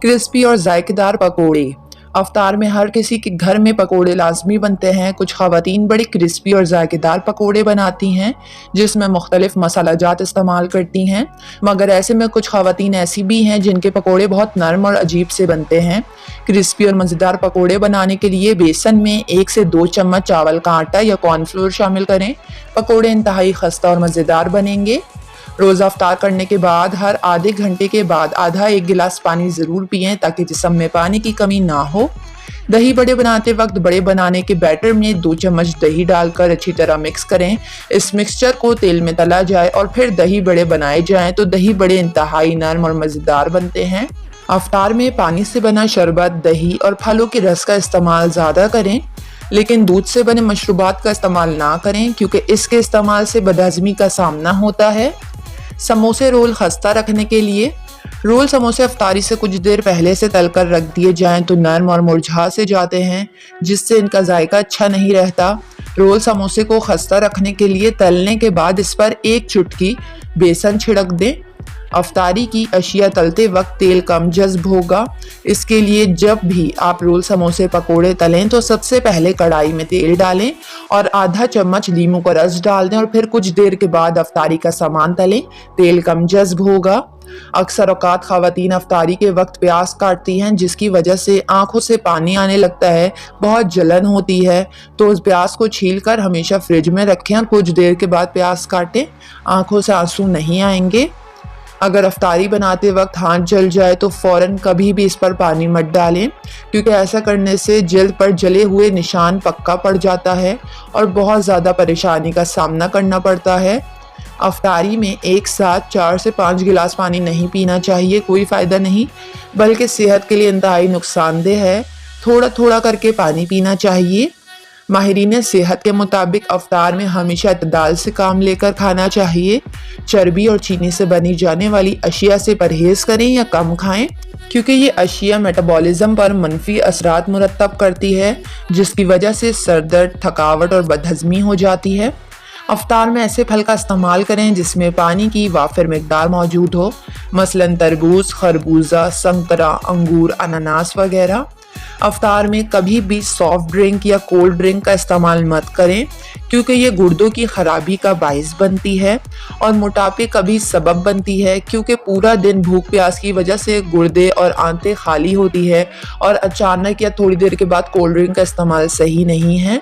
Crispy और जायकेदार पकोड़े। अफ्तार में हर किसी के घर में पकोड़े लाजमी बनते हैं। कुछ ख़वातीन बड़ी क्रिस्पी और जायकेदार पकोड़े बनाती हैं जिसमें मुख्तलिफ मसाला जात इस्तेमाल करती हैं, मगर ऐसे में कुछ ख़वातीन ऐसी भी हैं जिनके पकोड़े बहुत नरम और अजीब से बनते हैं। क्रिस्पी और मज़ेदार पकोड़े बनाने के लिए बेसन में 1 से 2 चम्मच चावल का आटा या कॉर्नफ्लोर शामिल करें। पकोड़े इंतहाई खस्ता और मज़ेदार बनेंगे। रोज़ा अफ्तार करने के बाद हर आधे घंटे के बाद आधा 1 गिलास पानी ज़रूर पिएं ताकि जिस्म में पानी की कमी ना हो। दही बड़े बनाते वक्त बड़े बनाने के बैटर में 2 चम्मच दही डालकर अच्छी तरह मिक्स करें। इस मिक्सचर को तेल में तला जाए और फिर दही बड़े बनाए जाएं तो दही बड़े इंतहाई नरम और मज़ेदार बनते हैं। अफ्तार में पानी से बना शरबत, दही और फलों के रस का इस्तेमाल ज़्यादा करें, लेकिन दूध से बने मशरूबात का इस्तेमाल ना करें क्योंकि इसके इस्तेमाल से बदहज़मी का सामना होता है। समोसे रोल खस्ता रखने के लिए रोल समोसे अफ्तारी से कुछ देर पहले से तलकर रख दिए जाएं तो नरम और मुरझा से जाते हैं, जिससे इनका जायका अच्छा नहीं रहता। रोल समोसे को खस्ता रखने के लिए तलने के बाद इस पर 1 चुटकी बेसन छिड़क दें। अफ्तारी की अशिया तलते वक्त तेल कम जज्ब होगा, इसके लिए जब भी आप रोल समोसे पकोड़े तलें तो सबसे पहले कढ़ाई में तेल डालें और आधा चम्मच लीमू का रस डाल दें और फिर कुछ देर के बाद अफ्तारी का सामान तलें। तेल कम जज्ब होगा। अक्सर औकात ख़वातीन अफ्तारी के वक्त प्याज काटती हैं जिसकी वजह से आंखों से पानी आने लगता है, बहुत जलन होती है, तो उस प्याज को छील कर हमेशा फ्रिज में रखें और कुछ देर के बाद प्याज काटें। आंखों से आंसू नहीं आएंगे। अगर अफ्तारी बनाते वक्त हाथ जल जाए तो फ़ौरन कभी भी इस पर पानी मत डालें क्योंकि ऐसा करने से जल्द पर जले हुए निशान पक्का पड़ जाता है और बहुत ज़्यादा परेशानी का सामना करना पड़ता है। अफ्तारी में एक साथ 4 से 5 गिलास पानी नहीं पीना चाहिए, कोई फ़ायदा नहीं, बल्कि सेहत के लिए इंतहाई नुकसानदेह है। थोड़ा थोड़ा करके पानी पीना चाहिए। माहिरीन सेहत के मुताबिक अफ्तार में हमेशा इत्दाल से काम लेकर खाना चाहिए। चर्बी और चीनी से बनी जाने वाली अशिया से परहेज़ करें या कम खाएं क्योंकि ये अशिया मेटाबॉलिज्म पर मनफी असरात मुरतब करती है, जिसकी वजह से सर दर्द, थकावट और बदहज़मी हो जाती है। अफ्तार में ऐसे फल का इस्तेमाल करें जिसमें पानी की वाफिर मिकदार मौजूद हो, मसलन तरबूज, खरबूजा, संतरा, अंगूर, अनानास वगैरह। अफ्तार में कभी भी सॉफ्ट ड्रिंक या कोल्ड ड्रिंक का इस्तेमाल मत करें क्योंकि ये गुर्दों की खराबी का बाइस बनती है और मोटापे का भी सबब बनती है क्योंकि पूरा दिन भूख प्यास की वजह से गुर्दे और आंतें खाली होती है और अचानक या थोड़ी देर के बाद कोल्ड ड्रिंक का इस्तेमाल सही नहीं है।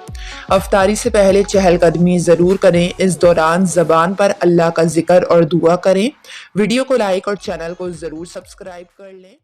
अफ्तारी से पहले चहलकदमी ज़रूर करें। इस दौरान ज़बान पर अल्लाह का जिक्र और दुआ करें। वीडियो को लाइक और चैनल को ज़रूर सब्सक्राइब कर लें।